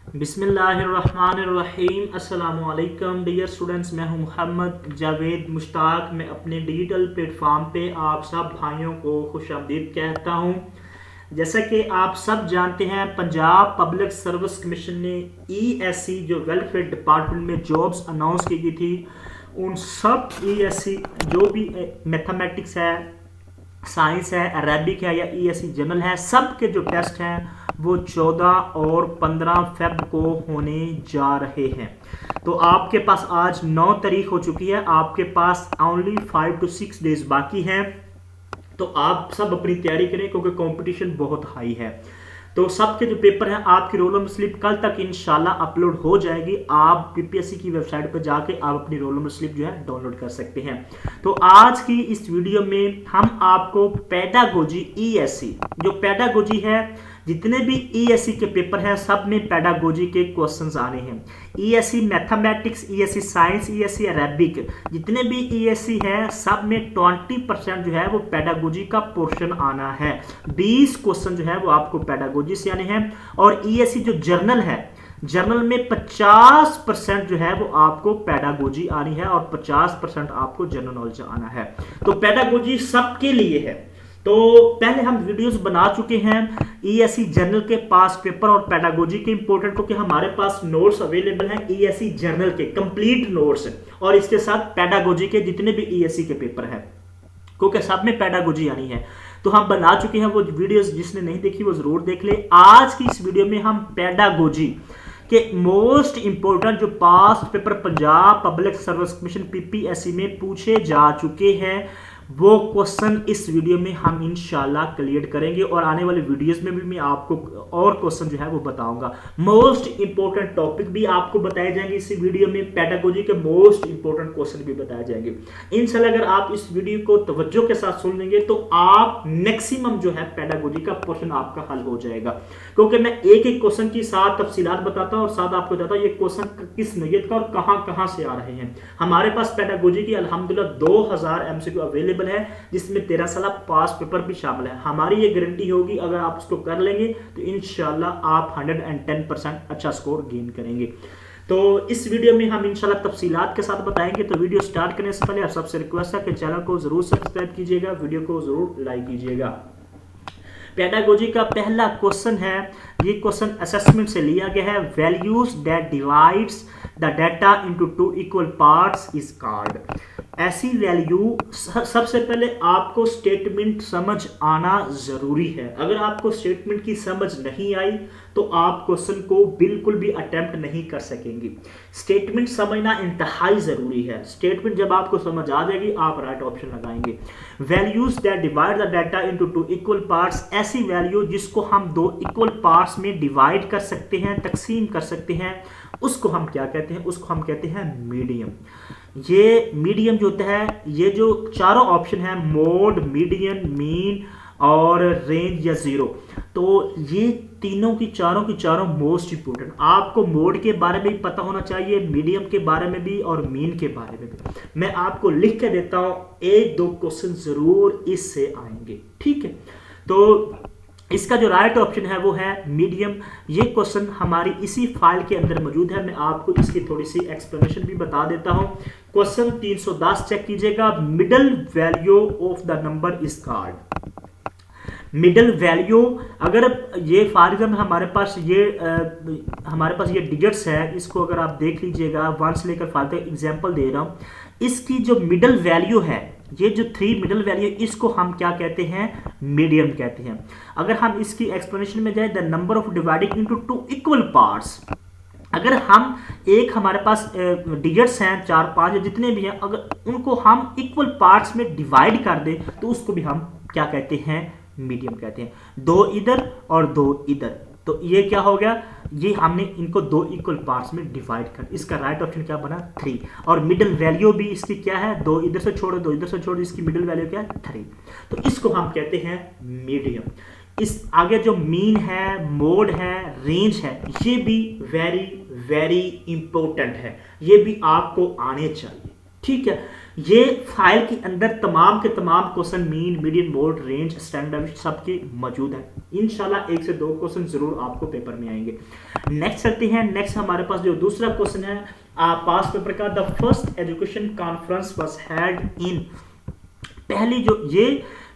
बिस्मिल्लाहिर्रहमानिर्रहीम। अस्सलामुअलैकुम dear students, मैं हूं मोहम्मद जावेद मुश्ताक। मैं अपने डिजिटल प्लेटफॉर्म पे आप सब भाइयों को खुशामदीद कहता हूं। जैसा कि आप सब जानते हैं, पंजाब पब्लिक सर्विस कमीशन ने ESC जो वेलफेयर डिपार्टमेंट में जॉब्स अनाउंस की गई थी, उन सब ESC जो भी मैथमेटिक्स है, साइंस है, अरेबिक है या ESC जनरल है, सब के जो टेस्ट हैं वो 14 और 15 फेब को होने जा रहे हैं। तो आपके पास आज 9 तारीख हो चुकी है, आपके पास ओनली 5 to 6 डेज बाकी हैं। तो आप सब अपनी तैयारी करें क्योंकि कंपटीशन बहुत हाई है। तो सबके जो पेपर हैं, आपकी रोल नंबर स्लिप कल तक इंशाल्लाह अपलोड हो जाएगी। आप PPSC की वेबसाइट पर जाके आप अपनी रोल नंबर स्लिप जो है डाउनलोड कर सकते हैं। तो आज की इस वीडियो में हम आपको पेडागोजी ESC, जो पेडागोजी है, जितने भी ESC के पेपर हैं सब में पेडागोजी के क्वेश्चंस आने हैं। ESC mathematics, ESC science, ESC Arabic, जितने भी ESC है सब में 20% जो है वो पेडागोजी का पोर्शन आना है। 20 क्वेश्चन जो है वो आपको पेडागोजी से आने हैं। और ESC जो जर्नल है, जर्नल में 50% जो है वो आपको पेडागोजी आनी है और 50% आपको जनरल नॉलेज आना है। तो पेडागोजी सबके लिए है। तो पहले हम वीडियोस बना चुके हैं ESC जनरल के पास पेपर और पेडागोजी के इंपॉर्टेंट, क्योंकि हमारे पास नोट्स अवेलेबल हैं ESC जनरल के कंप्लीट नोट्स, और इसके साथ पेडागोजी के जितने भी ESC के पेपर हैं, क्योंकि सब में पेडागोजी आनी है। तो हम बना चुके हैं, वो वीडियोस जिसने नहीं देखी वो जरूर देख ले। आज की इस वीडियो में हम पेडागोजी के मोस्ट इंपोर्टेंट जो past paper Punjab public service commission PPSC में पूछे जा चुके हैं, वो क्वेश्चन इस वीडियो में हम इंशाल्लाह क्लियर करेंगे। और आने वाले वीडियोस में भी मैं आपको और क्वेश्चन जो है वो बताऊंगा। मोस्ट इंपोर्टेंट टॉपिक भी आपको बताए जाएंगे इस वीडियो में, पेडागोजी के मोस्ट इंपोर्टेंट क्वेश्चन भी बताए जाएंगे इंशाल्लाह। अगर आप इस वीडियो को तवज्जो के साथ सुन लेंगे तो आप मैक्सिमम जो है पेडागोजी का पोर्शन आपका हल हो जाएगा, क्योंकि मैं एक एक क्वेश्चन की साथ तफसीलात बताता हूं और साथ आपको बताता हूं ये क्वेश्चन किस नैयत का और कहां से आ रहे हैं। हमारे पास पेडागोजी की अल्हम्दुलिल्लाह 2000 MCQ अवेलेबल है, जिसमें 13 साल पास पेपर भी शामिल है। हमारी ये गारंटी होगी अगर आप उसको कर लेंगे तो इंशाल्लाह आप 110% अच्छा स्कोर गेन करेंगे। तो इस वीडियो में हम इंशाल्लाह तफसीलात के साथ बताएंगे। तो वीडियो स्टार्ट करने से पहले आप सबसे रिक्वेस्ट है कि चैनल को जरूर सब्सक्राइब कीजिएगा, वीडियो को जरूर लाइक कीजिएगा। पेडागोजी का पहला क्वेश्चन है, ये क्वेश्चन असेसमेंट से लिया गया है। Values that divides the data into 2 equal parts is called. ऐसी वैल्यू, सबसे पहले आपको स्टेटमेंट समझ आना जरूरी है। अगर आपको स्टेटमेंट की समझ नहीं आई तो आप क्वेश्चन को बिल्कुल भी अटेम्प्ट नहीं कर सकेंगे। स्टेटमेंट समझना इंतहाई जरूरी है। स्टेटमेंट जब आपको समझ आ जाएगी आप राइट ऑप्शन लगाएंगे। Values that divide the data into 2 equal parts, ऐसी वैल्यू जिसको हम 2 इक्वल पार्ट्स में डिवाइड कर सकते हैं, तकसीम कर सकते हैं, उसको हम क्या कहते हैं? उसको हम कहते हैं मीडियम। ये मीडियम जो होता है, ये जो चारों ऑप्शन है, मोड, मीडियन, मीन और रेंज या जीरो, तो ये तीनों की चारों मोस्ट इंपोर्टेंट। आपको मोड के बारे में भी पता होना चाहिए, मीडियम के बारे में भी और मीन के बारे में भी। मैं आपको लिख के देता हूं, 1-2 क्वेश्चन जरूर इससे आएंगे, ठीक है। तो इसका जो राइट ऑप्शन है वो है मीडियम। ये क्वेश्चन हमारी इसी फाइल के अंदर मौजूद है। मैं आपको इसकी थोड़ी सी एक्सप्लेनेशन भी बता देता हूं। क्वेश्चन 310 चेक कीजिएगा। Middle value of the number is called. Middle value, अगर ये फॉर एग्जाम्पल हमारे पास ये डिजिट्स है, इसको अगर आप देख लीजिएगा 1 से लेकर 5 तक एग्जाम्पल दे रहा हूं। इसकी जो मिडल वैल्यू है, ये जो 3 मिडल वैल्यू, इसको हम क्या कहते हैं? मीडियम कहते हैं। अगर हम इसकी एक्सप्लेनेशन में जाए, the number of dividing into 2 equal parts, अगर हम हमारे पास डिजिट्स हैं 4-5 जितने भी हैं, अगर उनको हम इक्वल पार्ट्स में डिवाइड कर दें तो उसको भी हम क्या कहते हैं? मीडियम कहते हैं। 2 इधर और 2 इधर, तो ये क्या हो गया? ये हमने इनको 2 इक्वल पार्ट्स में डिवाइड कर, इसका राइट ऑप्शन क्या बना? 3। और मिडिल वैल्यू भी इसकी क्या है? 2 इधर से छोड़ो 2 इधर से छोड़ो, इसकी मिडिल वैल्यू क्या है? 3। तो इसको हम कहते हैं मीडियम। इस आगे जो मीन है, मोड है, रेंज है, ये भी वेरी वेरी इंपॉर्टेंट है, ये भी आपको आने चाहिए। ठीक है, ये फाइल के अंदर तमाम के तमाम question mean, median, mode, range, standard सबके मौजूद है। इंशाल्लाह 1 से 2 क्वेश्चन जरूर आपको पेपर में आएंगे। नेक्स्ट चलते हैं। नेक्स्ट हमारे पास जो दूसरा क्वेश्चन है पास पेपर का, the first education conference was held in. पहली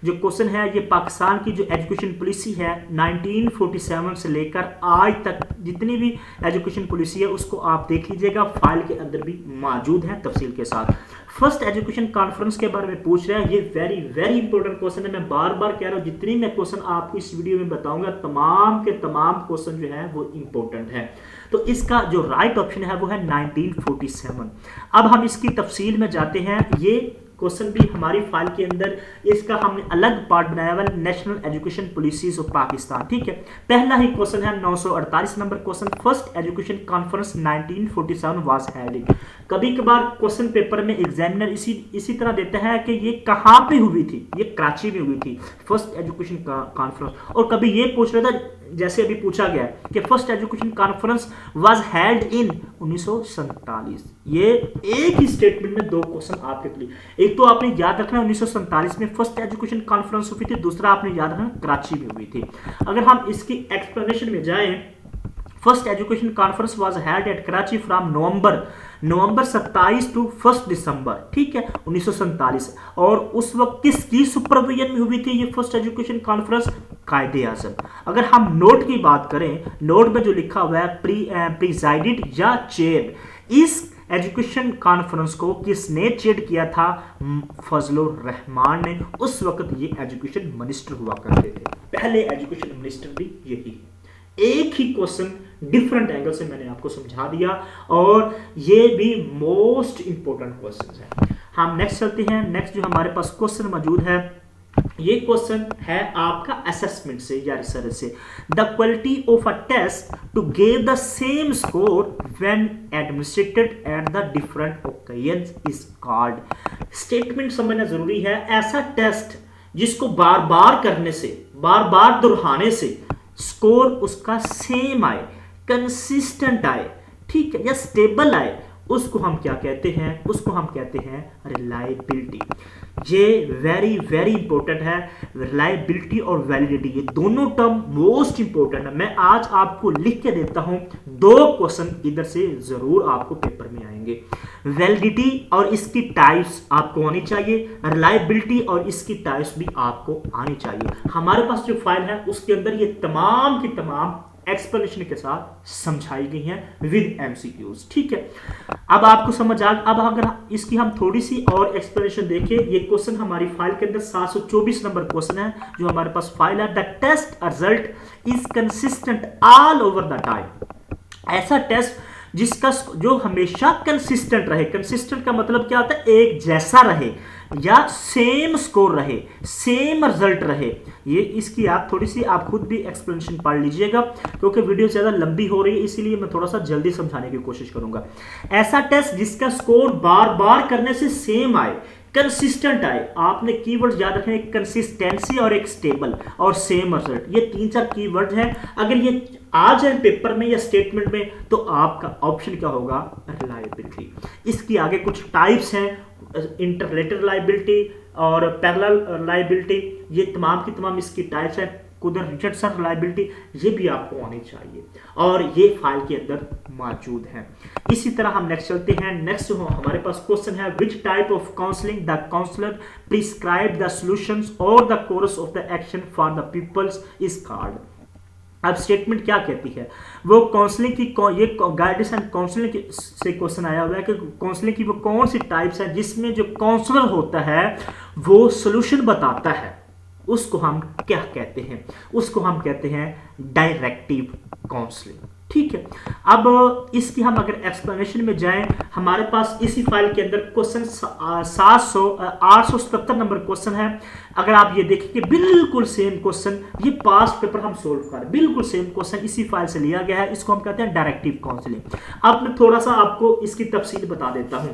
जो क्वेश्चन है ये पाकिस्तान की जो एजुकेशन पॉलिसी है 1947 से लेकर आज तक जितनी भी एजुकेशन पॉलिसी है उसको आप देख लीजिएगा, फाइल के अंदर भी मौजूद है तफसील के साथ। फर्स्ट एजुकेशन कॉन्फ्रेंस के बारे में पूछ रहा है, ये वेरी वेरी इंपॉर्टेंट क्वेश्चन है। मैं बार बार कह रहा हूँ जितनी मैं क्वेश्चन आपको इस वीडियो में बताऊंगा तमाम के तमाम क्वेश्चन जो है वो इंपॉर्टेंट है। तो इसका जो राइट ऑप्शन है वो है 1947। अब हम इसकी तफसील में जाते हैं। ये क्वेश्चन भी हमारी फाइल के अंदर इसका हमने अलग पार्ट बनाया हुआ है, national education policies of Pakistan. ठीक है, पहला ही क्वेश्चन है 948 number question, first education conference 1947 was held. कभी कभार क्वेश्चन पेपर में एग्जामिनर इसी तरह देता है कि ये कहाँ पे हुई थी, ये कराची में हुई थी फर्स्ट एजुकेशन कॉन्फ्रेंस, और कभी ये पूछ रहा था जैसे अभी पूछा गया कि first education conference was held in 1947। ये एक ही स्टेटमेंट में 2 क्वेश्चन आपके लिए। एक तो आपने याद रखना 1947 में फर्स्ट एजुकेशन कॉन्फ्रेंस हुई थी, दूसरा आपने याद रखना कराची में हुई थी। अगर हम इसकी एक्सप्लेनेशन में जाएं, first education conference was held at Karachi from November 27 to 1 December, ठीक है, 1947। और उस वक्त किसकी सुपरविजन में हुई थी ये फर्स्ट एजुकेशन कॉन्फ्रेंस? कायदे आज़म। अगर हम नोट की बात करें, नोट में जो लिखा हुआ है प्रिजाइडेड या चेयर, इस एजुकेशन कॉन्फ्रेंस को किसने चेयर किया था? फजलुर रहमान ने। उस वक्त ये एजुकेशन मिनिस्टर हुआ करते थे, पहले एजुकेशन मिनिस्टर भी यही। एक ही क्वेश्चन डिफरेंट एंगल से मैंने आपको समझा दिया और ये भी मोस्ट इंपॉर्टेंट क्वेश्चन है। हम नेक्स्ट चलते हैं। नेक्स्ट जो हमारे पास क्वेश्चन मौजूद है, ये क्वेश्चन है आपका असेसमेंट से या रिसर्च से। The quality of a test to give the same score when administered at the different occasions is called. Statement समझना जरूरी है। ऐसा टेस्ट जिसको बार बार करने से, बार बार दोहराने से स्कोर उसका सेम आए, कंसिस्टेंट आए, ठीक है, या स्टेबल आए, उसको हम क्या कहते हैं? उसको हम कहते हैं रिलायबिलिटी। ये वेरी वेरी इंपॉर्टेंट है। रिलायबिलिटी और वैलिडिटी ये दोनों टर्म मोस्ट इंपॉर्टेंट है। मैं आज आपको लिख के देता हूं, 2 क्वेश्चन इधर से जरूर आपको पेपर में आएंगे। वैलिडिटी और इसकी टाइप्स आपको आनी चाहिए, रिलायबिलिटी और इसकी टाइप्स भी आपको आनी चाहिए। हमारे पास जो फाइल है उसके अंदर ये तमाम की तमाम एक्सप्लेनेशन के साथ समझाई गई हैं विद एमसीक्यूज, ठीक है। अब आपको समझ आ, अब अगर इसकी हम थोड़ी सी और एक्सप्लेनेशन देखें, ये क्वेश्चन हमारी फाइल के अंदर 724 नंबर क्वेश्चन है जो हमारे पास फाइल है। The test result is consistent all over the time. ऐसा टेस्ट जिसका जो हमेशा कंसिस्टेंट रहे। कंसिस्टेंट का मतलब क्या होता है? एक जैसा रहे या सेम स्कोर रहे, सेम रिजल्ट रहे। ये इसकी आप थोड़ी सी आप खुद भी एक्सप्लेनेशन पढ़ लीजिएगा क्योंकि वीडियो ज़्यादा लंबी हो रही है, इसीलिए मैं थोड़ा सा जल्दी समझाने की कोशिश करूंगा। ऐसा टेस्ट जिसका स्कोर बार बार करने से सेम आए, कंसिस्टेंट आए। आपने कीवर्ड्स याद रखने, एक कंसिस्टेंसी और एक स्टेबल और सेम रिजल्ट, ये 3-4 कीवर्ड्स हैं। अगर ये आ जाए पेपर में या स्टेटमेंट में तो आपका ऑप्शन क्या होगा? रिलायबिलिटी। इसकी आगे कुछ टाइप्स हैं, इंटररिलेटेड रिलायबिलिटी और पैरेलल रिलायबिलिटी, ये तमाम की तमाम इसकी टाइप्स हैं। कुदर रिचर्डसन रिलायबिलिटी, ये भी आपको आनी चाहिए और ये फाइल के अंदर मौजूद है। इसी तरह हम नेक्स्ट चलते हैं। नेक्स्ट हमारे पास क्वेश्चन है, which type of counselling the counsellor prescribe the solutions और the course of the action for the peoples is called. अब स्टेटमेंट क्या कहती है? वो काउंसलिंग की ये गाइडेंस एंड काउंसलिंग से क्वेश्चन आया हुआ है कि काउंसलिंग की वो कौन सी टाइप्स है जिसमें जो काउंसलर होता है वो सॉल्यूशन बताता है, उसको हम क्या कहते हैं? उसको हम कहते हैं डायरेक्टिव काउंसलिंग, ठीक है। अब इसकी हम अगर एक्सप्लेनेशन में जाएं, हमारे पास इसी फाइल के अंदर क्वेश्चन 877 नंबर क्वेश्चन है। अगर आप ये देखें कि बिल्कुल सेम क्वेश्चन, ये पास्ट पेपर हम सोल्व कर रहे हैं, बिल्कुल सेम क्वेश्चन इसी फाइल से लिया गया है। इसको हम कहते हैं डायरेक्टिव काउंसलिंग। अब मैं थोड़ा सा आपको इसकी तफसील बता देता हूं।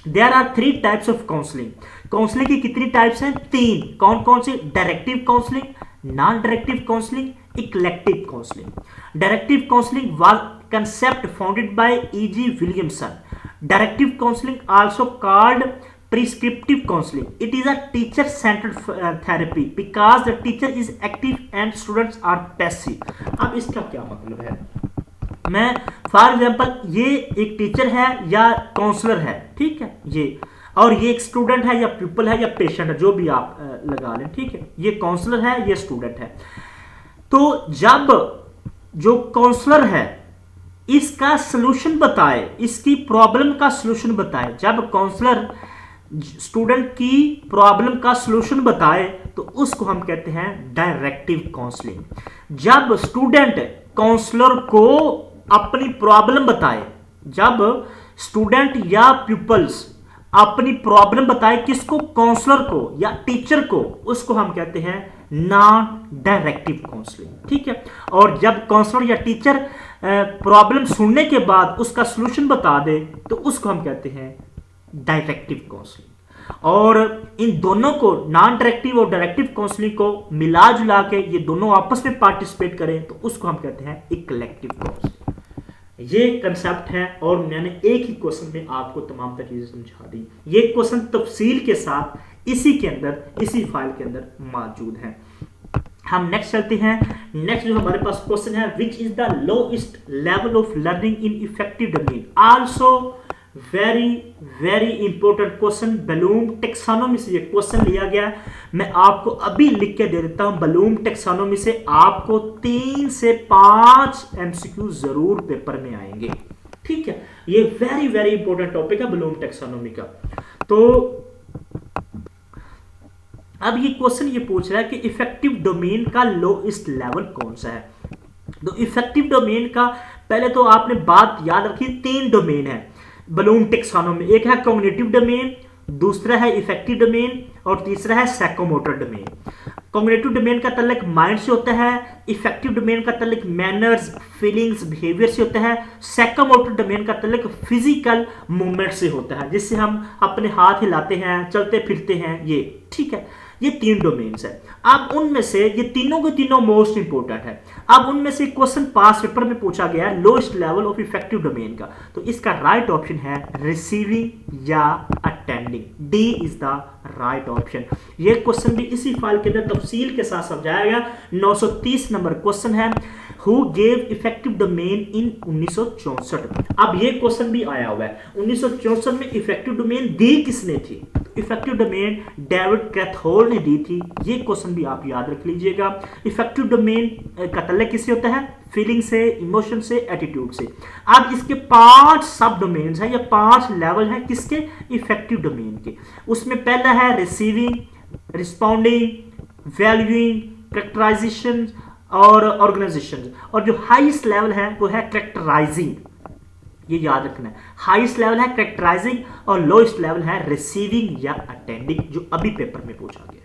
There are 3 types of counselling. Counselling की कितनी टाइप्स हैं? 3। कौन कौन सी? Directive counselling, non directive counselling, elective counselling. Directive counselling was concept founded by E.G. Williamson. Directive counseling, also called prescriptive counseling. It is a teacher-centered therapy because the teacher is active and students are passive. अब इसका क्या मतलब है? मैं for example ये एक teacher है या काउंसलर है, ठीक है, ये, और ये एक स्टूडेंट है या पीपल है या पेशेंट है, जो भी आप लगा लें, ठीक है, ये काउंसलर है, ये स्टूडेंट है। तो जब जो काउंसलर है इसका सलूशन बताए, इसकी प्रॉब्लम का सलूशन बताए, जब काउंसलर स्टूडेंट की प्रॉब्लम का सलूशन बताए तो उसको हम कहते हैं डायरेक्टिव काउंसलिंग। जब स्टूडेंट काउंसलर को अपनी प्रॉब्लम बताए, जब स्टूडेंट या पीपल्स अपनी प्रॉब्लम बताए, किसको? काउंसलर को या टीचर को, उसको हम कहते हैं नॉन डायरेक्टिव काउंसलिंग, ठीक है। और जब काउंसलर या टीचर प्रॉब्लम सुनने के बाद उसका सलूशन बता दे तो उसको हम कहते हैं डायरेक्टिव काउंसलिंग। और इन दोनों को, नॉन डायरेक्टिव और डायरेक्टिव काउंसलिंग को मिला जुला के ये दोनों आपस में पार्टिसिपेट करें तो उसको हम कहते हैं एक कलेक्टिव काउंसलिंग। ये कंसेप्ट है और मैंने एक ही क्वेश्चन में आपको तमाम चीजें समझा दी। ये क्वेश्चन तफसील के साथ इसी के अंदर, इसी फाइल के अंदर मौजूद है। हम नेक्स्ट चलते हैं। नेक्स्ट जो हमारे पास क्वेश्चन है, which is the lowest level of learning in effective domain. Also very very important question, Bloom taxonomy से ये क्वेश्चन लिया गया। मैं आपको अभी लिख के दे देता हूं, बलूम टेक्सोनोमी से आपको 3 से 5 एमसीक्यू जरूर पेपर में आएंगे, ठीक है। ये वेरी वेरी इंपॉर्टेंट टॉपिक है बलूम टेक्सोनोमी का। तो अब ये क्वेश्चन ये पूछ रहा है कि इफेक्टिव डोमेन का लोएस्ट लेवल कौन सा है। तो इफेक्टिव डोमेन का पहले तो आपने बात याद रखी, 3 डोमेन है बलूम टेक्सोनोमी। एक है कॉग्निटिव डोमेन, दूसरा है इफेक्टिव डोमेन और तीसरा है साइकोमोटर डोमेन। कॉग्निटिव डोमेन का तल्लुक माइंड से होता है, इफेक्टिव डोमेन का तल्लुक मैनर्स, फीलिंग्स, बिहेवियर से होता है, साइकोमोटर डोमेन का तल्लुक फिजिकल मूवमेंट से होता है, जिससे हम अपने हाथ हिलाते हैं, चलते फिरते हैं, ये, ठीक है। ये 3 डोमेन्स है। अब उनमें से ये तीनों के तीनों मोस्ट इंपोर्टेंट है। अब उनमें से क्वेश्चन पास पेपर में पूछा गया है lowest level of affective domain का, तो इसका राइट ऑप्शन है रिसीविंग या attending. D is the right option. ये क्वेश्चन भी इसी फाइल के अंदर तफसील के साथ समझाया गया। 930 नंबर क्वेश्चन है, हु गेव इफेक्टिव डोमेन इन 1964। अब ये क्वेश्चन भी आया हुआ है, 1964 में इफेक्टिव डोमेन दी किसने थी? इफेक्टिव डोमेन डेविड कैथहोल ने दी थी। ये क्वेश्चन भी आप याद रख लीजिएगा। इफेक्टिव डोमेन का तल्लुक किससे होता है? फीलिंग से, इमोशन से, एटीट्यूड से। अब इसके 5 सब डोमेन्स हैं या 5 लेवल हैं किसके? इफेक्टिव डोमेन के। उसमें पहला है रिसीविंग, रिस्पॉन्डिंग, वैल्यूइंग, कैरेक्टराइजेशन और ऑर्गेनाइजेशन। और जो हाईएस्ट लेवल है वो है कैरेक्टराइजिंग। ये याद रखना है, हाईएस्ट लेवल है कैरेक्टराइजिंग और लोएस्ट लेवल है रिसीविंग या अटेंडिंग, जो अभी पेपर में पूछा गया,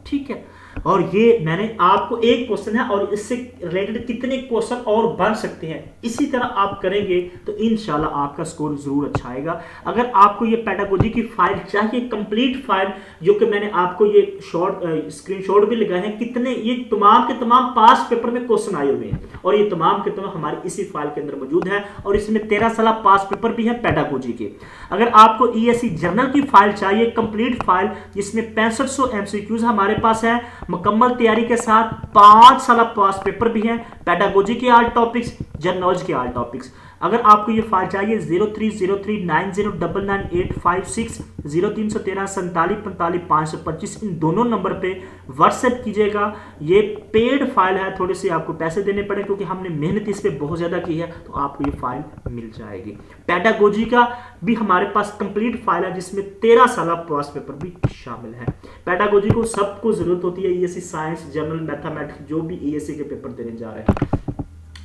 ठीक है। और ये मैंने आपको एक क्वेश्चन है और इससे रिलेटेड कितने क्वेश्चन और बन सकते हैं, इसी तरह आप करेंगे तो इंशाल्लाह आपका स्कोर जरूर अच्छा आएगा। अगर आपको ये पेडागोजी की फाइल चाहिए, कंप्लीट फाइल, जो कि मैंने आपको ये स्क्रीनशॉट भी लगाए हैं, कितने ये तमाम के तमाम पास पेपर में क्वेश्चन आए हुए हैं और ये तमाम के तमाम हमारी इसी फाइल के अंदर मौजूद है। और इसमें 13 साल पास पेपर भी है पेडागोजी के। अगर आपको ईएससी जर्नल की फाइल चाहिए, कंप्लीट फाइल, जिसमें 6500 एमसीक्यूज हमारे पास है, मुकम्मल तैयारी के साथ 5 साल पास पेपर भी हैं, पेडागोजी के ऑल टॉपिक्स, जनरल के ऑल टॉपिक्स। अगर आपको ये फाइल चाहिए 030390999856 0313474525 इन दोनों नंबर पे व्हाट्सएप कीजिएगा। ये पेड फाइल है, थोड़े से आपको पैसे देने पड़े क्योंकि हमने मेहनत इस पे बहुत ज़्यादा की है, तो आपको ये फाइल मिल जाएगी। पेडागोजी का भी हमारे पास कंप्लीट फाइल है जिसमें 13 साल पास पेपर भी शामिल है। पेडागोजी को सबको जरूरत होती है, ईएससी साइंस, जनरल, मैथमेटिक्स, जो भी ईएससी के पेपर देने जा रहे हैं।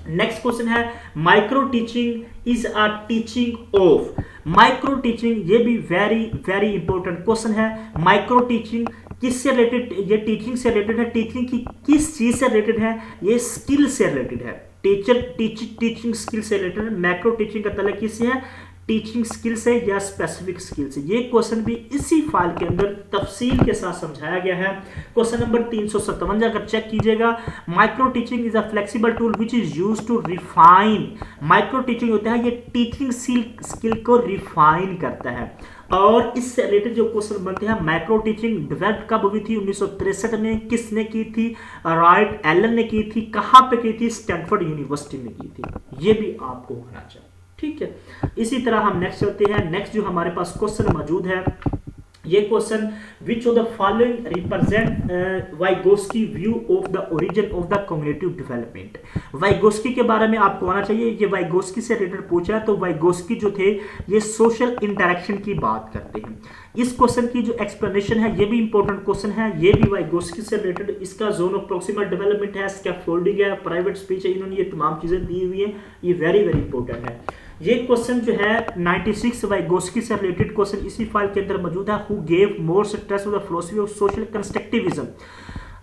नेक्स्ट क्वेश्चन है, micro teaching is a teaching of. Micro teaching, ये भी वेरी वेरी इंपॉर्टेंट क्वेश्चन है। माइक्रो टीचिंग किससे रिलेटेड? ये टीचिंग से रिलेटेड है। टीचिंग की किस चीज से रिलेटेड है? ये स्किल से रिलेटेड है। टीचिंग स्किल से रिलेटेड है। मैक्रो टीचिंग का तल्लुक किससे है? टीचिंग स्किल्स है या स्पेसिफिक स्किल्स है। ये क्वेश्चन भी इसी फाइल के अंदर तफसील के साथ समझाया गया है। क्वेश्चन नंबर 357 अगर चेक कीजिएगा, micro teaching is a flexible tool which is used to refine. Micro teaching होता है ये टीचिंग स्किल को रिफाइन करता है। और इससे रिलेटेड जो क्वेश्चन बनते हैं, माइक्रो टीचिंग डेवलप कब हुई थी? 1963 में। किसने की थी? राइट एलन ने की थी। कहां पे की थी? स्टैनफोर्ड यूनिवर्सिटी में की थी। ये भी आपको होना चाहिए, ठीक है। इसी तरह हम नेक्स्ट चलते हैं। नेक्स्ट जो हमारे पास क्वेश्चन मौजूद है, ये question which of the following represent Vygotsky view of the origin of the cognitive development. Vygotsky के बारे में आपको आना चाहिए। ये वाइगोस्की से रिलेटेड पूछा है, तो वाइगोस्की जो थे ये सोशल इंटरेक्शन की बात करते हैं। इस क्वेश्चन की जो एक्सप्लेनेशन है ये भी इंपॉर्टेंट क्वेश्चन है, ये भी वाइगोस्की से रिलेटेड। इसका जोन ऑफ प्रोक्सिमल डेवलपमेंट है, स्कैफोल्डिंग है, प्राइवेट स्पीच है, इन्होंने ये तमाम चीजें दी हुई है। ये वेरी वेरी इंपॉर्टेंट है। ये क्वेश्चन जो है 96 वाइगोस्की से रिलेटेड क्वेश्चन इसी फाइल के अंदर मौजूद है। Who gave more stress to the philosophy of social constructivism.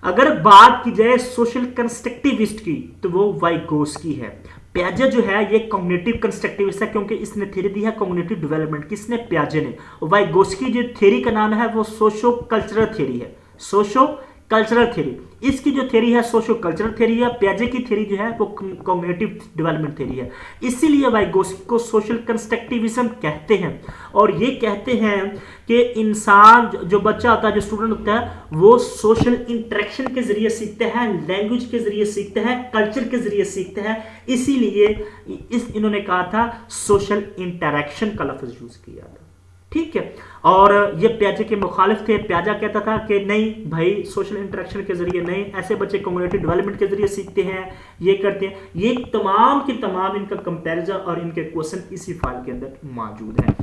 अगर बात की जाए सोशल कंस्ट्रक्टिविस्ट की तो वो वाइगोस्की है। प्याजे जो है ये कॉग्निटिव कंस्ट्रक्टिविस्ट है, क्योंकि इसने थ्योरी दी है कॉग्निटिव डेवलपमेंट। किसने? प्याजे ने। वाइगोस्की जो थ्योरी का नाम है वो सोशो कल्चरल थ्योरी है। सोशो कल्चरल थ्योरी, इसकी जो थ्योरी है सोशो कल्चरल थ्योरी है। प्याजे की थ्योरी जो है वो कॉग्निटिव डेवलपमेंट थ्योरी है। इसीलिए वाइगोस्की को सोशल कंस्ट्रक्टिविज्म कहते हैं। और ये कहते हैं कि इंसान जो बच्चा होता है, जो स्टूडेंट होता है, वो सोशल इंटरेक्शन के जरिए सीखते हैं, लैंग्वेज के जरिए सीखते हैं, कल्चर के जरिए सीखते हैं। इसीलिए इन्होंने कहा था सोशल इंटरेक्शन का लफ्ज यूज किया था, ठीक है। और ये प्याजे के मुखालिफ थे। प्याजा कहता था कि नहीं भाई, सोशल इंटरेक्शन के जरिए नहीं, ऐसे बच्चे कम्युनिटी डेवलपमेंट के जरिए सीखते हैं, ये करते हैं। ये तमाम के तमाम इनका कंपैरिजन और इनके क्वेश्चन इसी फाइल के अंदर मौजूद है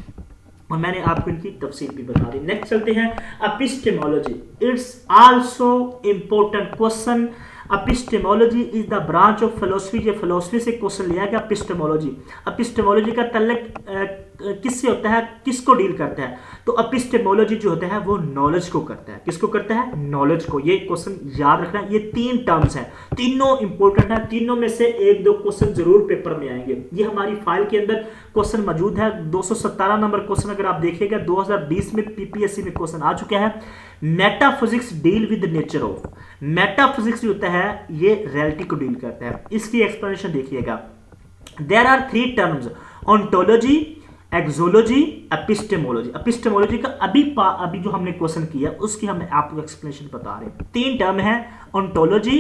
और मैंने आपको इनकी तफसील भी बता दी। नेक्स्ट चलते हैं, epistemology. It's also important question. Epistemology is the branch of philosophy. ये फिलोसफी से क्वेश्चन लिया गया। एपिस्टेमोलॉजी, एपिस्टेमोलॉजी का तल्लुक किससे होता है, किसको डील करता है? तो एपिस्टेमोलॉजी जो होता है वो नॉलेज को करता है। किसको करता है? नॉलेज को। ये क्वेश्चन याद रखना, ये 3 टर्म्स हैं, तीनों इंपॉर्टेंट है। तीनों में से 1-2 क्वेश्चन जरूर पेपर में आएंगे। ये हमारी फाइल के अंदर क्वेश्चन मौजूद है। 217 नंबर क्वेश्चन अगर आप देखिएगा 2020 में पीपीएससी में क्वेश्चन आ चुका है। Metaphysics deal with nature of. Metaphysics जो होता है ये रियलिटी को डील करता है। इसकी एक्सप्लेनेशन देखिएगा। There are 3 terms, ontology, axiology, epistemology. Epistemology का अभी जो हमने क्वेश्चन किया उसकी हम आपको एक्सप्लेनेशन बता रहे हैं। 3 टर्म है, ओंटोलॉजी,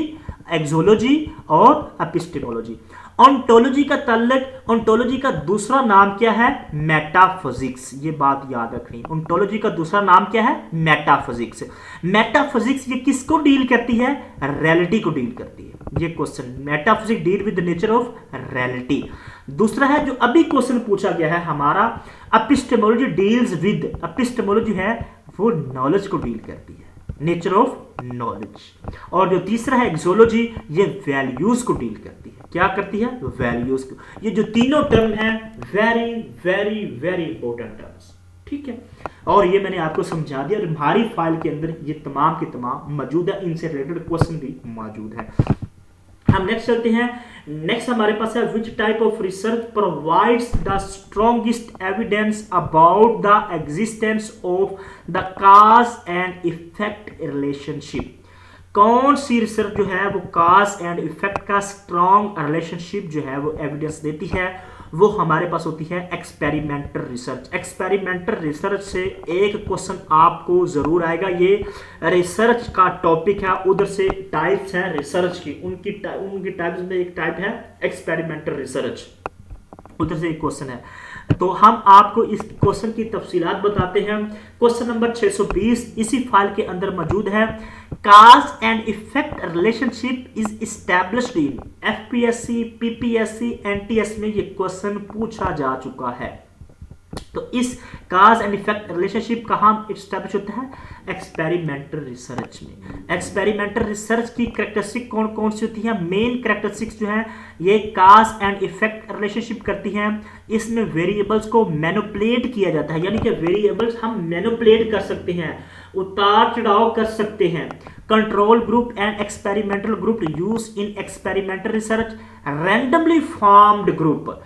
एक्सोलॉजी और एपिस्टेमोलॉजी। ओंटोलॉजी का तल्लुक, ओंटोलॉजी का दूसरा नाम क्या है? मेटाफिजिक्स। ये बात याद रखनी। ओंटोलॉजी का दूसरा नाम क्या है? मेटाफिजिक्स। मेटाफिजिक्स ये किसको डील करती है? रियलिटी को डील करती है। ये question, metaphysics deal with the nature of reality. दूसरा है जो अभी क्वेश्चन पूछा गया है हमारा, एपिस्टेमोलॉजी डील्स विद। एपिस्टेमोलॉजी है वो नॉलेज को डील करती है, नेचर ऑफ नॉलेज। और जो तीसरा है एक्सोलॉजी, ये वैल्यूज को डील करती है। क्या करती है? वैल्यूज को। ये जो तीनों टर्म हैं very very very important terms, ठीक है। और ये मैंने आपको समझा दिया और हमारी फाइल के अंदर ये तमाम के तमाम मौजूद है। इनसे रिलेटेड क्वेश्चन भी मौजूद है। हम नेक्स्ट चलते हैं। नेक्स्ट हमारे पास है which type of research provides the strongest evidence about the existence of the cause and effect relationship. कौन सी रिसर्च जो है वो कॉज एंड इफेक्ट का स्ट्रॉन्ग रिलेशनशिप जो है वो एविडेंस देती है? वो हमारे पास होती है एक्सपेरिमेंटल रिसर्च। एक्सपेरिमेंटल रिसर्च से एक क्वेश्चन आपको जरूर आएगा। ये रिसर्च का टॉपिक है, उधर से टाइप्स हैं रिसर्च की, उनकी टाइप्स में एक टाइप है एक्सपेरिमेंटल रिसर्च, उधर से एक क्वेश्चन है। तो हम आपको इस क्वेश्चन की तफसीलात बताते हैं। क्वेश्चन नंबर 620 इसी फाइल के अंदर मौजूद है। Cause and effect relationship is established in FPSC, PPSC, NTS में ये क्वेश्चन पूछा जा चुका है। तो इस कॉज एंड इफेक्ट रिलेशनशिप कहां एस्टैब्लिश होता है? एक्सपेरिमेंटल रिसर्च में। एक्सपेरिमेंटल रिसर्च की कैरेक्टरिस्टिक कौन कौन सी होती है? मेन कैरेक्टरिस्टिक्स जो है ये कॉज एंड इफेक्ट रिलेशनशिप करती हैं। इसमें वेरिएबल्स को मैनिपुलेट किया जाता है, यानी कि वेरिएबल्स हम मैनिपुलेट कर सकते हैं, उतार चढ़ाव कर सकते हैं। Control group and experimental group use in experimental research. Randomly formed group,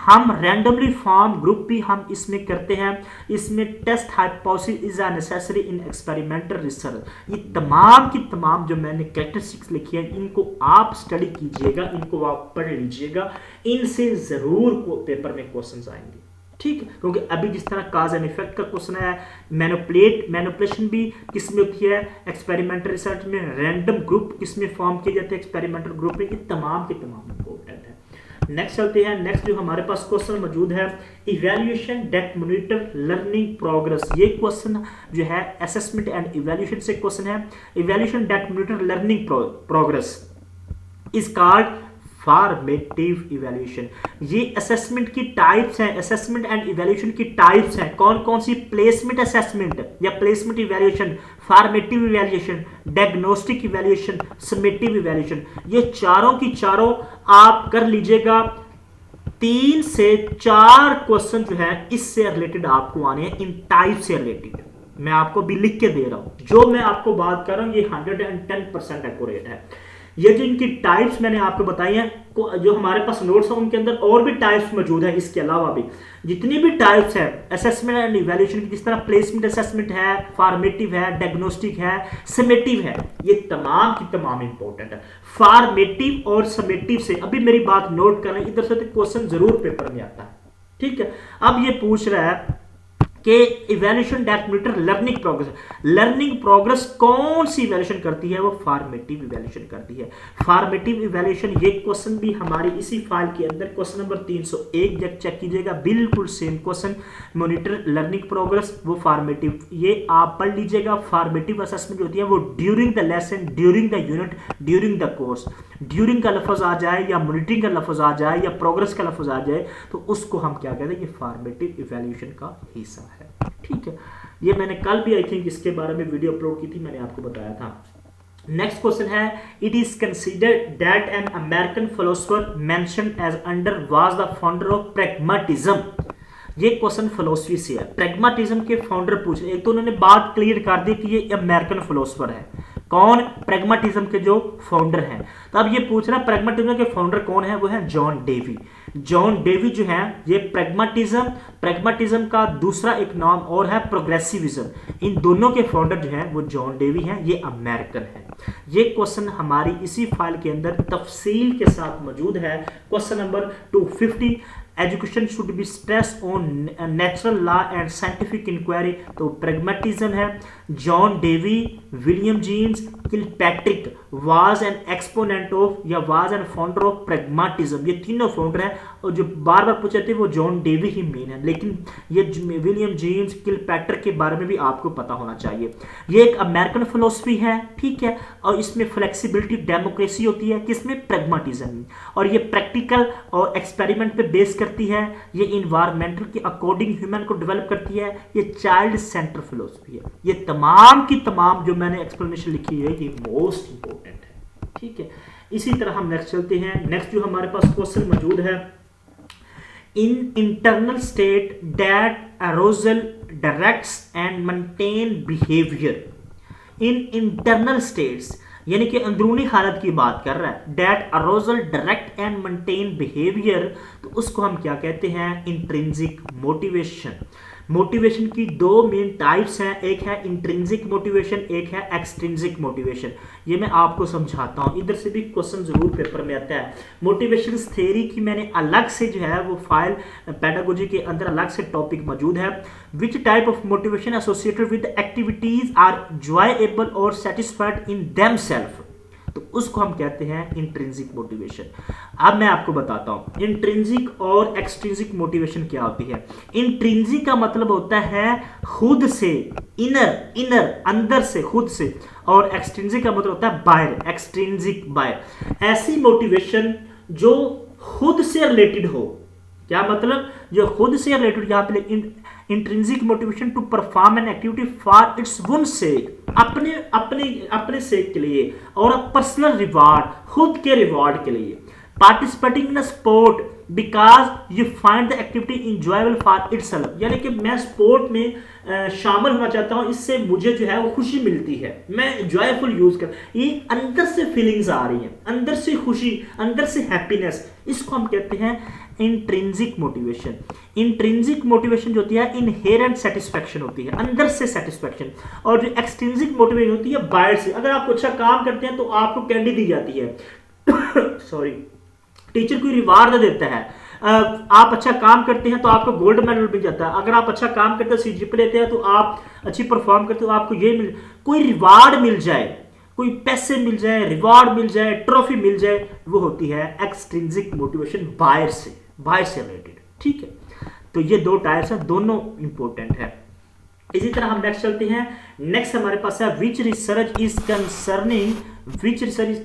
हम रैंडमली फॉर्म ग्रुप भी हम इसमें करते हैं। इसमें test hypothesis is a necessary in experimental research. ये तमाम की तमाम जो मैंने कैरेक्टरिस्टिक्स लिखी है इनको आप स्टडी कीजिएगा, इनको आप पढ़ लीजिएगा, इनसे जरूर पेपर में क्वेश्चंस आएंगे, ठीक है। क्योंकि अभी जिस तरह काज एंड इफेक्ट का क्वेश्चन है, मैनिपुलेशन भी किसमें होती है एक्सपेरिमेंटल रिसर्च में, रैंडम ग्रुप किसमें फॉर्म किए जाते हैं एक्सपेरिमेंटल ग्रुप में, ये तमाम के तमाम इंपॉर्टेंट है। नेक्स्ट चलते हैं। नेक्स्ट जो हमारे पास क्वेश्चन मौजूद है, evaluation that monitor learning progress. ये क्वेश्चन जो है असेसमेंट एंड इवैल्यूएशन से क्वेश्चन है। Evaluation that monitor learning progress is called formative evaluation. ये असेसमेंट की टाइप्स हैं, असेसमेंट एंड इवैल्यूएशन की टाइप्स हैं। कौन कौन सी? प्लेसमेंट असेसमेंट या placement evaluation, formative evaluation, diagnostic evaluation, summative evaluation. ये चारों की चारों आप कर लीजिएगा। 3 से 4 क्वेश्चन जो है इससे रिलेटेड आपको आने हैं, इन टाइप से रिलेटेड। मैं आपको भी लिख के दे रहा हूं, जो मैं आपको बात कर रहा हूं ये 110% एक्यूरेट है। ये जो इनकी टाइप्स मैंने आपको बताई हैं, जो हमारे पास नोट्स हैं उनके अंदर और भी टाइप्स मौजूद है। इसके अलावा भी जितनी भी टाइप्स है असेसमेंट एंड इवैल्यूएशन की, जिस तरह प्लेसमेंट असेसमेंट है, फॉर्मेटिव है, डायग्नोस्टिक है, समेटिव है, ये तमाम की तमाम इंपॉर्टेंट है। फॉर्मेटिव और समेटिव से अभी मेरी बात नोट कर रहे हैं, इधर से तो क्वेश्चन जरूर पेपर में आता है, ठीक है। अब ये पूछ रहा है कि evaluation that monitor learning progress. Learning progress कौन सी इवैल्यूएशन करती है? वो फॉर्मेटिव इवैल्यूएशन करती है। फॉर्मेटिव इवैल्यूएशन, ये क्वेश्चन भी हमारी इसी फाइल के अंदर क्वेश्चन नंबर 301 जब चेक कीजिएगा, बिल्कुल same question, monitor learning progress, वो फॉर्मेटिव। ये आप पढ़ लीजिएगा। फॉर्मेटिव असेसमेंट होती है वो during the lesson, during the unit, during the course. During का लफ्ज आ जाए या मॉनिटरिंग का लफ्ज आ जाए या प्रोग्रेस का लफ्ज आ जाए तो उसको हम क्या कहते हैं? ये फॉर्मेटिव इवैल्यूएशन का हिस्सा है, ठीक है। ये मैंने कल भी आई थिंक इसके बारे में वीडियो अपलोड की थी, मैंने आपको बताया था। नेक्स्ट क्वेश्चन है, it is considered that an American philosopher mentioned as under was the founder of pragmatism. ये क्वेश्चन फिलोसफी से है। प्रैग्मेटिज्म के फाउंडर पूछ रहे, एक तो उन्होंने बात क्लियर कर दी कि ये अमेरिकन फिलोसोफर है। कौन? प्रैग्मेटिज्म के जो फाउंडर हैं। तो अब ये पूछ रहा है प्रैग्मेटिज्म के फाउंडर कौन है? वो है जॉन डेवी। जॉन डेवी जो है ये प्रैग्मेटिज्म का दूसरा एक नाम और है प्रोग्रेसिविज्म। इन दोनों के फाउंडर जो हैं वो जॉन डेवी हैं, ये अमेरिकन है। ये क्वेश्चन हमारी इसी फाइल के अंदर तफसील के साथ मौजूद है। Question number 250, education should be stress on natural law and scientific inquiry. तो प्रैग्मेटिज्म है। John Dewey, William James Kilpatrick was an exponent of या was an founder of pragmatism. ये तीनों फाउंडर हैं और जो बार बार पूछे थे वो जॉन डेवी ही मेन है, लेकिन ये विलियम जेम्स किलपैट्रिक के बारे में भी आपको पता होना चाहिए। ये एक अमेरिकन फिलोसफी है, ठीक है, और इसमें फ्लेक्सिबिलिटी, डेमोक्रेसी होती है, किसमें? प्रैग्मेटिज्म में। और ये प्रैक्टिकल और एक्सपेरिमेंट पे बेस करती है। ये इन्वायरमेंटल के अकॉर्डिंग ह्यूमन को डेवलप करती है। ये चाइल्ड सेंटर फिलोसफी है। ये तमाम की तमाम जो मैंने एक्सप्लेनेशन लिखी है ये मोस्ट इंपॉर्टेंट है, ठीक है। इसी तरह हम नेक्स्ट चलते हैं। नेक्स्ट जो हमारे पास क्वेश्चन मौजूद है, in internal state that arousal directs and maintain behaviour. In internal states यानी कि अंदरूनी हालत की बात कर रहा है, that arousal direct and maintain behaviour, तो उसको हम क्या कहते हैं? Intrinsic motivation. मोटिवेशन की 2 मेन टाइप्स हैं, एक है इंट्रिंसिक मोटिवेशन, एक है एक्सट्रिंसिक मोटिवेशन। ये मैं आपको समझाता हूँ, इधर से भी क्वेश्चन जरूर पेपर में आता है। मोटिवेशन थ्योरी की मैंने अलग से जो है वो फाइल पेडागोजी के अंदर अलग से टॉपिक मौजूद है। Which type of motivation associated with activities are enjoyable और सेटिस्फाइड इन देमसेल्फ, तो उसको हम कहते हैं इंट्रिंसिक मोटिवेशन। अब मैं आपको बताता हूं इंट्रिंसिक और एक्सट्रिंसिक मोटिवेशन क्या होती है। इंट्रिंसिक का मतलब होता है खुद से, इनर अंदर से, खुद से, और एक्सट्रिंसिक का मतलब होता है बाहर, एक्सट्रिंसिक बाहर। ऐसी मोटिवेशन जो खुद से रिलेटेड हो। क्या मतलब? जो खुद से रिलेटेड, यहां पे intrinsic motivation to perform an activity for its own sake, अपने सेक के लिए, और पर्सनल रिवार्ड, खुद के रिवार्ड के लिए। Participating in sport because you find the activity enjoyable for itself, यानी कि मैं स्पोर्ट में शामिल होना चाहता हूं, इससे मुझे जो है वो खुशी मिलती है, मैं जॉयफुल यूज कर, ये अंदर से फीलिंग्स आ रही हैं, अंदर से खुशी, अंदर से हैप्पीनेस, इसको हम कहते हैं इंट्रिंसिक मोटिवेशन। इंट्रिंसिक मोटिवेशन जो होती है इनहेरेंट सेटिस्फैक्शन होती है, अंदर से सेटिस्फैक्शन। और जो एक्सट्रिंसिक मोटिवेशन होती है बाहर से। अगर आप अच्छा काम करते हैं तो आपको कैंडी दी जाती है सॉरी, टीचर कोई रिवार्ड देता है। आप अच्छा काम करते हैं तो आपको गोल्ड मेडल मिल जाता है। अगर आप अच्छा काम करते हैं, सीजीपीए लेते हैं, तो आप अच्छी परफॉर्म करते हो, आपको ये मिल, कोई रिवार्ड मिल जाए, कोई पैसे मिल जाए, रिवार्ड मिल जाए, ट्रॉफी मिल जाए, वो होती है एक्सट्रिंसिक मोटिवेशन, बाहर से रिलेटेड। ठीक है, तो ये दो टाइप्स हैं, दोनों इंपॉर्टेंट है। इसी तरह हम नेक्स्ट चलते हैं। नेक्स्ट हमारे पास है which research is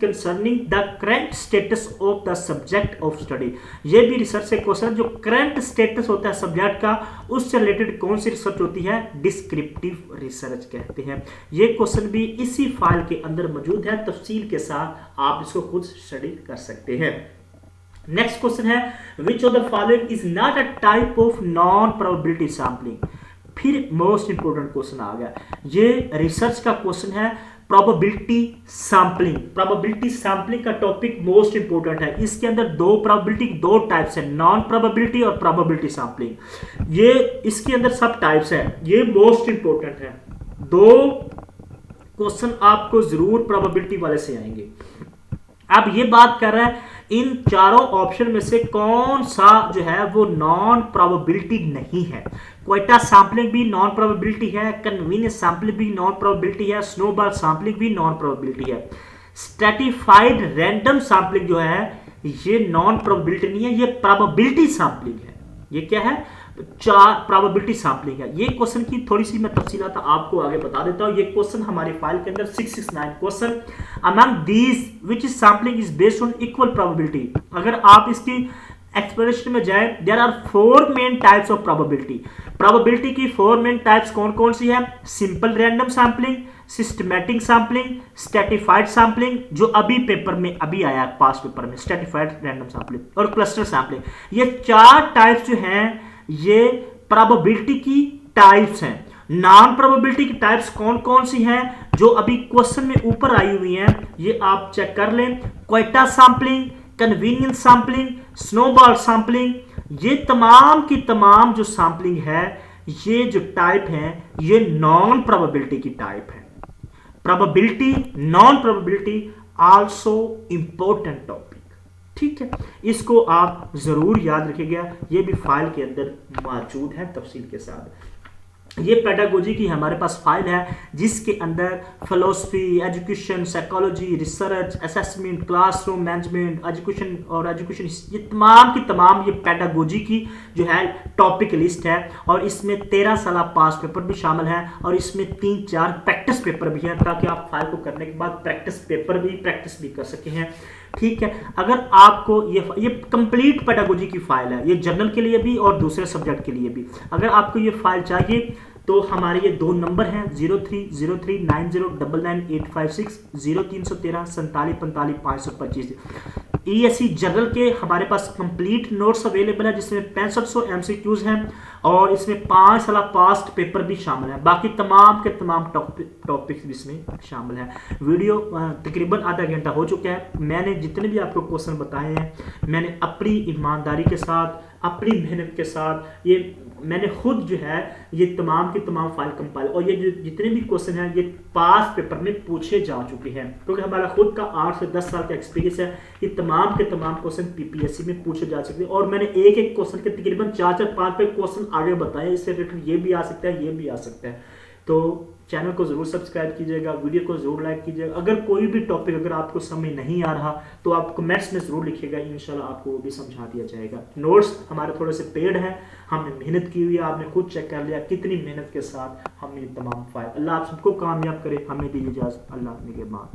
concerning the current status of the subject of study. ये भी रिसर्च से क्वेश्चन, जो करंट स्टेटस होता है सब्जेक्ट का, उससे रिलेटेड कौन सी रिसर्च होती है? डिस्क्रिप्टिव रिसर्च कहते हैं। ये क्वेश्चन भी इसी फाइल के अंदर मौजूद है, तफसील के साथ आप इसको खुद स्टडी कर सकते हैं। नेक्स्ट क्वेश्चन है which of the following is not a type of non probability sampling. फिर मोस्ट इंपोर्टेंट क्वेश्चन आ गया, ये रिसर्च का क्वेश्चन है, प्रोबेबिलिटी सैंपलिंग। प्रोबेबिलिटी सैंपलिंग का टॉपिक मोस्ट इंपोर्टेंट है। इसके अंदर दो प्रोबेबिलिटी, दो टाइप्स है, नॉन प्रोबेबिलिटी और प्रोबेबिलिटी सैंपलिंग। ये इसके अंदर सब टाइप्स है, ये मोस्ट इंपोर्टेंट है। दो क्वेश्चन आपको जरूर प्रोबेबिलिटी वाले से आएंगे। अब ये बात कर रहा है इन चारों ऑप्शन में से कौन सा जो है वो नॉन प्रोबेबिलिटी नहीं है। क्वेटा सैंपलिंग भी नॉन प्रोबेबिलिटी है, कन्वीनियंस सैंपलिंग भी नॉन प्रोबेबिलिटी है, स्नोबॉल सैंपलिंग भी नॉन प्रोबेबिलिटी है। स्ट्रैटिफाइड रैंडम सैंपलिंग जो है ये नॉन प्रोबेबिलिटी नहीं है, ये प्रोबेबिलिटी सैंपलिंग है। ये क्या है? चार प्रोबेबिलिटी सैंपलिंग है। ये क्वेश्चन की थोड़ी सी मैं तफसीलात आपको आगे बता देता हूं। ये क्वेश्चन हमारी फाइल के अंदर 669 question, among these which is sampling is based on equal probability. अगर आप इसकी एक्सप्लेनेशन में जाए, there are 4 main types of probability. Probability की 4 मेन टाइप्स कौन कौन सी है? Simple random sampling, systematic sampling, stratified sampling, जो अभी पेपर में अभी आया पास पेपर में, स्ट्रैटिफाइड रैंडम सैंपलिंग, और क्लस्टर सैंपलिंग। ये 4 टाइप्स जो हैं ये प्रोबेबिलिटी की टाइप्स हैं। नॉन प्रोबेबिलिटी की टाइप्स कौन कौन सी हैं जो अभी क्वेश्चन में ऊपर आई हुई हैं, ये आप चेक कर लें। Quetta sampling, convenience sampling, snowball sampling, ये तमाम की तमाम जो सैंपलिंग है, ये जो टाइप है, ये नॉन प्रोबेबिलिटी की टाइप है। Probability, non probability also important topic. ठीक है, इसको आप जरूर याद रखिएगा, ये भी फाइल के अंदर मौजूद है तफसील के साथ। ये पेडागोजी की हमारे पास फाइल है जिसके अंदर philosophy, education, psychology, research, assessment, classroom management, education और एजुकेशन, ये तमाम की तमाम ये पेडागोजी की जो है टॉपिक लिस्ट है। और इसमें 13 साल पास पेपर भी शामिल है और इसमें 3-4 प्रैक्टिस पेपर भी हैं, ताकि आप फाइल को करने के बाद प्रैक्टिस भी कर सके हैं। ठीक है, अगर आपको ये कंप्लीट पेडागोजी की फाइल है, ये जनरल के लिए भी और दूसरे सब्जेक्ट के लिए भी। अगर आपको ये फाइल चाहिए तो हमारे ये 2 नंबर हैं 030390999856, 0313 47 45 525। ESE जनरल के हमारे पास कंप्लीट नोट्स अवेलेबल है जिसमें 6500 MCQs हैं और इसमें 5 साल पास्ट पेपर भी शामिल है। बाकी तमाम के तमाम टॉपिक्स भी इसमें शामिल हैं। वीडियो तकरीबन आधा घंटा हो चुका है। मैंने जितने भी आपको क्वेश्चन बताए हैं, मैंने अपनी ईमानदारी के साथ, अपनी मेहनत के साथ, ये मैंने खुद जो है ये तमाम की तमाम फाइल कंपाइल, और ये जो जितने भी क्वेश्चन हैं ये पास पेपर में पूछे जा चुके हैं, क्योंकि हमारा खुद का 8 से 10 साल का एक्सपीरियंस है। ये तमाम के तमाम क्वेश्चन PPSC में पूछे जा सकते हैं और मैंने एक एक क्वेश्चन के तकरीबन 4-5 क्वेश्चन आगे बताए। इससे रिलेटेड ये भी आ सकता है, ये भी आ सकता है। तो चैनल को जरूर सब्सक्राइब कीजिएगा, वीडियो को जरूर लाइक कीजिएगा। अगर कोई भी टॉपिक अगर आपको समझ नहीं आ रहा तो आप कमेंट्स में जरूर लिखिएगा, इंशाल्लाह आपको वो भी समझा दिया जाएगा। नोट्स हमारे थोड़े से पेड हैं, हमने मेहनत की हुई है, आपने खुद चेक कर लिया कितनी मेहनत के साथ हमने तमाम फाइल। अल्लाह आप सबको कामयाब करे, हमें दीजिए इजाज़त। अल्लाह निगहबान।